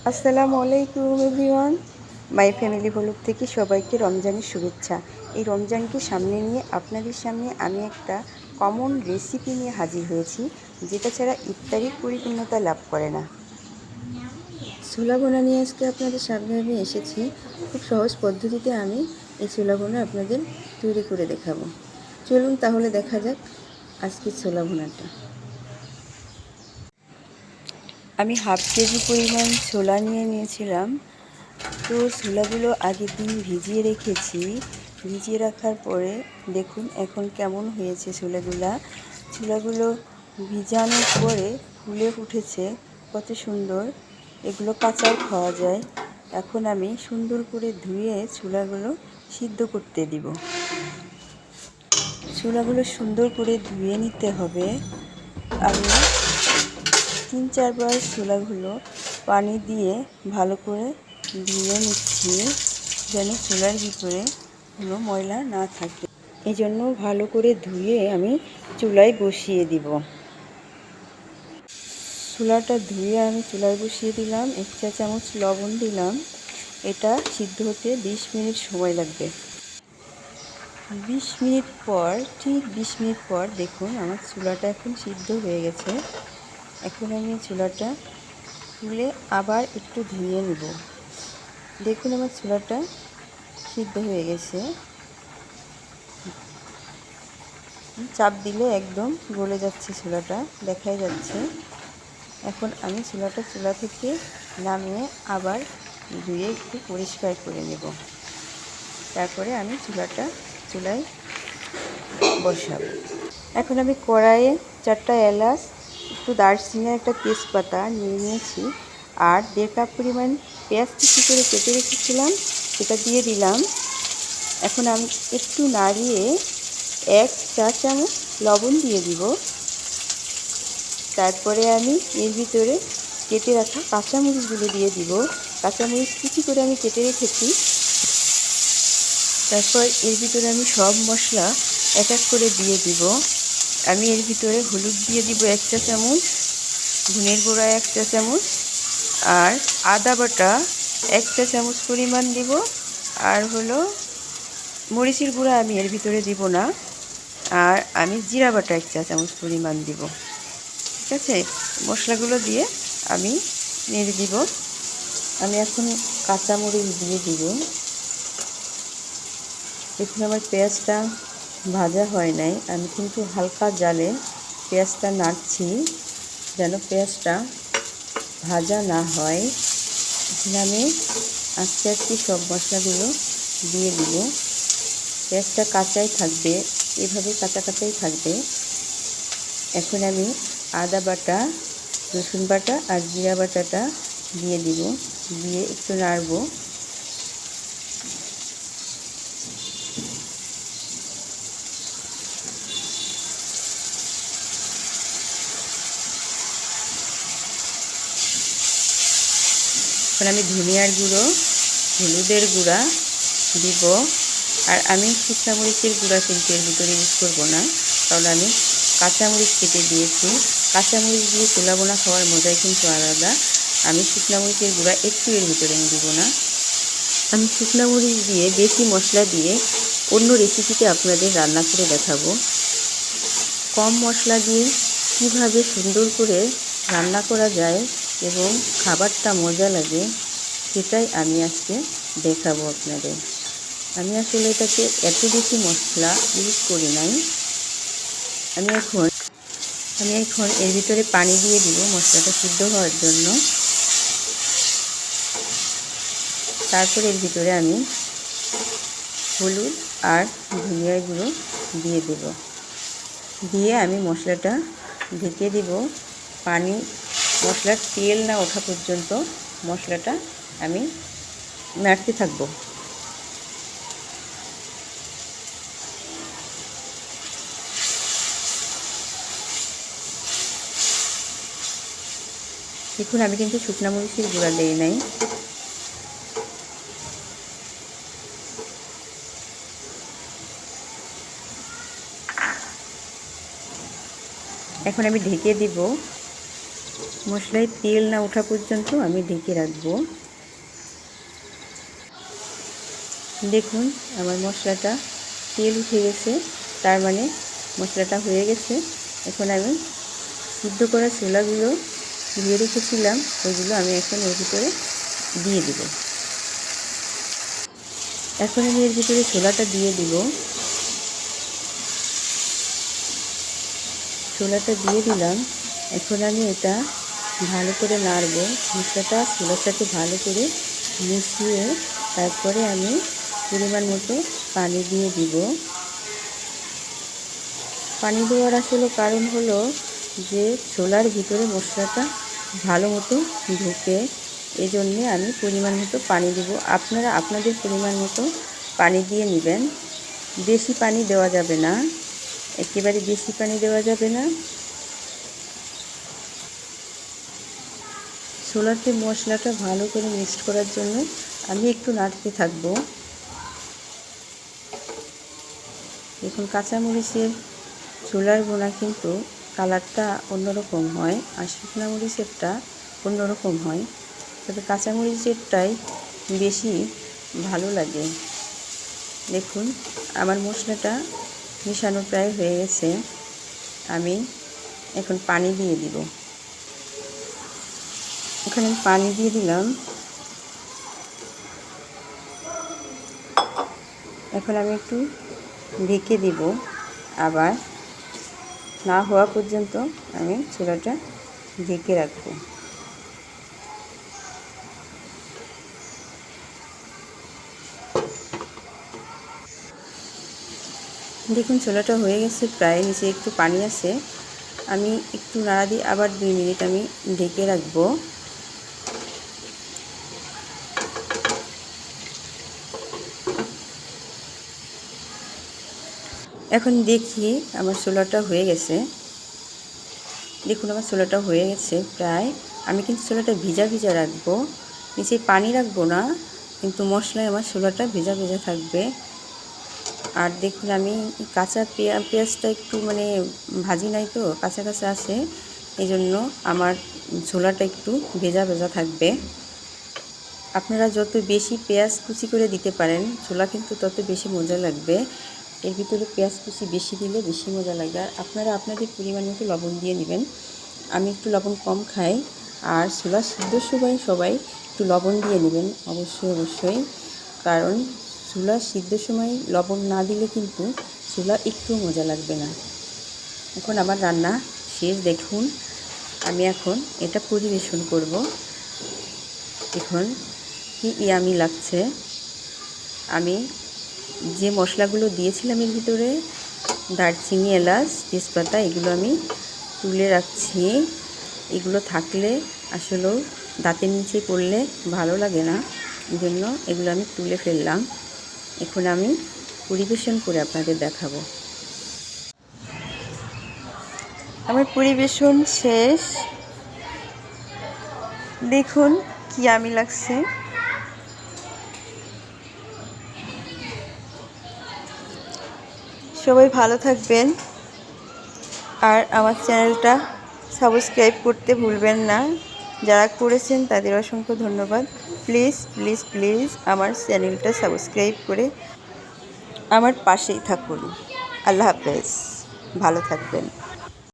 আসসালামু আলাইকুম everyone. My family blog থেকে সবাইকে রমজানের শুভেচ্ছা। এই রমজানকে সামনে নিয়ে আপনাদের সামনে আমি একটা কমন রেসিপি নিয়ে হাজির হয়েছি, যেটা ছাড়া ইফতারির পরিপূর্ণতা লাভ করে না। ছোলা ভুনা নিয়ে আজকে আপনাদের সামনে আমি এসেছি। খুব সহজ পদ্ধতিতে আমি এই ছোলা ভুনা আপনাদের তৈরি করে দেখাবো। চলুন তাহলে দেখা যাক আজকে ছোলা ভুনাটা। আমি হাফ কেজি পরিমাণ ছোলা নিয়ে নিয়েছিলাম। তো ছোলাগুলো আগের দিন ভিজিয়ে রেখেছি। ভিজিয়ে রাখার পরে দেখুন এখন কেমন হয়েছে ছোলাগুলো ভিজানোর পরে ফুলে উঠেছে, কত সুন্দর। এগুলো কাঁচাও খাওয়া যায়। এখন আমি সুন্দর করে ধুয়ে ছোলাগুলো সিদ্ধ করতে দিব। ছোলাগুলো সুন্দর করে ধুয়ে নিতে হবে। আমি 3-4 বার ছোলাগুলো পানি দিয়ে ভালো করে ধুয়ে নিচ্ছি, যেন ছোলার ভিতরে কোনো ময়লা না থাকে। এই জন্য ভালো করে ধুয়ে আমি চুলায় বসিয়ে দিব। ছোলাটা ধুয়ে আমি চুলায় বসিয়ে দিলাম। 1 চা চামচ লবণ দিলাম। এটা সিদ্ধ হতে 20 মিনিট সময় লাগবে। 20 মিনিট পর, ঠিক 20 মিনিট পর দেখুন আমার ছোলাটা এখন সিদ্ধ হয়ে গেছে। এখন আমি ছোলাটা তুলে আবার একটু ধুয়ে নেব। দেখুন আমার ছোলাটা সিদ্ধ হয়ে গেছে। চাপ দিলে একদম গলে যাচ্ছে, ছোলাটা দেখাই যাচ্ছে। এখন আমি ছোলাটা চুলা থেকে নামিয়ে আবার ধুয়ে একটু পরিষ্কার করে নেব। তারপরে আমি ছোলাটা চুলায় বসাবো। এখন আমি কড়াইয়ে 4টা এলাচ, একটু দারচিনি, একটা তেজপাতা নিয়ে নিয়েছি, আর 1.5 কাপ পরিমাণ পেঁয়াজ কুচি করে কেটে রেখেছিলাম, সেটা দিয়ে দিলাম। এখন আমি একটু নাড়িয়ে 1 চা চামচ লবণ দিয়ে দিব। তারপরে আমি এর ভিতরে কেটে রাখা কাঁচামরিচগুলো দিয়ে দিব। কাঁচামরিচ কুচি করে আমি কেটে রেখেছি। তারপর এর ভিতরে আমি সব মশলা এক এক করে দিয়ে দিব। আমি এর ভিতরে হলুদ দিয়ে দিব 1 চা চামচ, ধনের গুঁড়া 1 চা চামচ, আর আদা বাটা 1 চা চামচ পরিমাণ দিব। আর হলো মরিচের গুঁড়া আমি এর ভিতরে দিব না। আর আমি জিরা বাটা 1 চা চামচ পরিমাণ দিব। ঠিক আছে, মশলাগুলো দিয়ে আমি নেড়ে দিব। আমি এখন কাঁচামরিচ দিয়ে দিব। দেখুন আমার পেঁয়াজটা ভাজা হয় নাই, আমি কিন্তু হালকা জালে পেঁয়াজটা নাড়ছি যেন পেঁয়াজটা ভাজা না হয়। এখন আমি আস্তে আস্তে সব মশলাগুলো দিয়ে দিব। পেঁয়াজটা কাঁচাই থাকবে, এভাবে কাঁচা কাঁচাই থাকবে। এখন আমি আদা বাটা, রসুন বাটা আর জিরা বাটাটা দিয়ে দিব। দিয়ে একটু নাড়ব। এখন আমি ধনিয়ার গুঁড়ো, হলুদের গুঁড়া দিব। আর আমি শুকনা মরিচের গুঁড়া কিন্তু এর ভিতরে ইউজ করবো না, কারণ আমি কাঁচামরিচ কেটে দিয়েছি। কাঁচামরিচ দিয়ে ছোলা বোনা খাওয়ার মজাই কিন্তু আলাদা। আমি শুকনা মরিচের গুঁড়া একটু এর ভিতরে আমি দিব না। আমি শুকনা মরিচ দিয়ে বেশি মশলা দিয়ে অন্য রেসিপিতে আপনাদের রান্না করে দেখাবো। কম মশলা দিয়ে কীভাবে সুন্দর করে রান্না করা যায় এবং খাবারটা মজা লাগে, সেটাই আমি আজকে দেখাবো আপনাদের। আমি আসলে এটাকে এত বেশি মশলা ইউজ করি নাই। আমি এখন এর ভিতরে পানি দিয়ে দিব মশলাটা সিদ্ধ হওয়ার জন্য। তারপর এর ভিতরে আমি হলুদ আর ধনিয়ার গুঁড়ো দিয়ে দেব। দিয়ে আমি মশলাটা ঢেকে দিব। মশলার তেল না ওঠা পর্যন্ত মশলাটা আমি নাড়তে থাকবো। দেখুন আমি কিন্তু শুকনা মরিচের গুঁড়া দেই নাই। এখন আমি ঢেকে দিব। মশলায় তেল না ওঠা পর্যন্ত আমি ঢেকে রাখবো। দেখুন আমার মশলাটা তেল উঠে গেছে, তার মানে মশলাটা হয়ে গেছে। এখন আমি সিদ্ধ করা ছোলাগুলো ধুয়ে রেখেছিলাম, ওইগুলো আমি এখন এর ভিতরে দিয়ে দিব। এখন আমি এর ভিতরে ছোলাটা দিয়ে দিব। ছোলাটা দিয়ে দিলাম। এখন আমি এটা ভালো করে নাড়ব। মশলাটা ছোলার সাথে ভালো করে মিশিয়ে তারপরে আমি পরিমাণ মতো পানি দিয়ে দিব। পানি দেওয়ার আসলে কারণ হলো যে ছোলার ভিতরে মশলাটা ভালো মতো ঢুকে, এজন্যে আমি পরিমাণ মতো পানি দেব। আপনারা আপনাদের পরিমাণ মতো পানি দিয়ে নেবেন। বেশি পানি দেওয়া যাবে না, একেবারে বেশি পানি দেওয়া যাবে না। ছোলাতে মশলাটা ভালো করে মিক্সড করার জন্য আমি একটু নাড়তে থাকব। দেখুন কাঁচামরিচের ছোলার বোনা কিন্তু কালারটা অন্যরকম হয়, আর শুকনো মরিচেরটা অন্যরকম হয়, তবে কাঁচামরিচেরটাই বেশি ভালো লাগে। দেখুন আমার মশলাটা মিশানো প্রায় হয়ে গেছে। আমি এখন পানি দিয়ে দিব। এখানে আমি পানি দিয়ে দিলাম। এখন আমি একটু ঢেকে দিব, আবার না হওয়া পর্যন্ত আমি চুলাটা ঢেকে রাখব। দেখুন ছোলাটা হয়ে গেছে প্রায়, নিচে একটু পানি আছে। আমি একটু নাড়া দিয়ে আবার 2 মিনিট আমি ঢেকে রাখব। এখন দেখি আমার ছোলাটা হয়ে গেছে। দেখুন আমার ছোলাটা হয়ে গেছে প্রায়। আমি কিন্তু ছোলাটা ভিজা ভিজা রাখবো, নিচে পানি রাখবো না, কিন্তু মশলায় আমার ছোলাটা ভিজা ভিজা থাকবে। আর দেখুন আমি কাঁচা পেঁয়াজটা একটু মানে ভাজি নাই তো, কাঁচা কাঁচা আছে, এই জন্য আমার ছোলাটা একটু ভেজা ভেজা থাকবে। আপনারা যত বেশি পেঁয়াজ কুচি করে দিতে পারেন ছোলা কিন্তু তত বেশি মজা লাগবে। এর ভিতরে পেঁয়াজ কুচি বেশি দিলে বেশি মজা লাগে। আর আপনারা আপনাদের পরিমাণ মতো লবণ দিয়ে নেবেন। আমি একটু লবণ কম খাই, আর ছোলা সিদ্ধর সময় সবাই একটু লবণ দিয়ে নেবেন অবশ্যই অবশ্যই, কারণ ছোলা সিদ্ধর সময় লবণ না দিলে কিন্তু ছোলা একটু মজা লাগবে না। এখন আমার রান্না শেষ। দেখুন আমি এখন এটা পরিবেশন করব। এখন কি ইয়ামি লাগছে। আমি যে মশলাগুলো দিয়েছিলাম এর ভিতরে, দারচিনি, এলাচ, তেজপাতা, এগুলো আমি তুলে রাখছি। এগুলো থাকলে আসলেও দাঁতের নিচে পড়লে ভালো লাগে না, এই জন্য এগুলো আমি তুলে ফেললাম। এখন আমি পরিবেশন করে আপনাদের দেখাবো। আমার পরিবেশন শেষ। দেখুন কি ইয়ামি লাগছে। সবাই ভালো থাকবেন, আর আমার চ্যানেলটা সাবস্ক্রাইব করতে ভুলবেন না। যারা করেছেন তাদের অসংখ্য ধন্যবাদ। প্লিজ প্লিজ প্লিজ আমার চ্যানেলটা সাবস্ক্রাইব করে আমার পাশেই থাকুন। আল্লাহ হাফেজ, ভালো থাকবেন।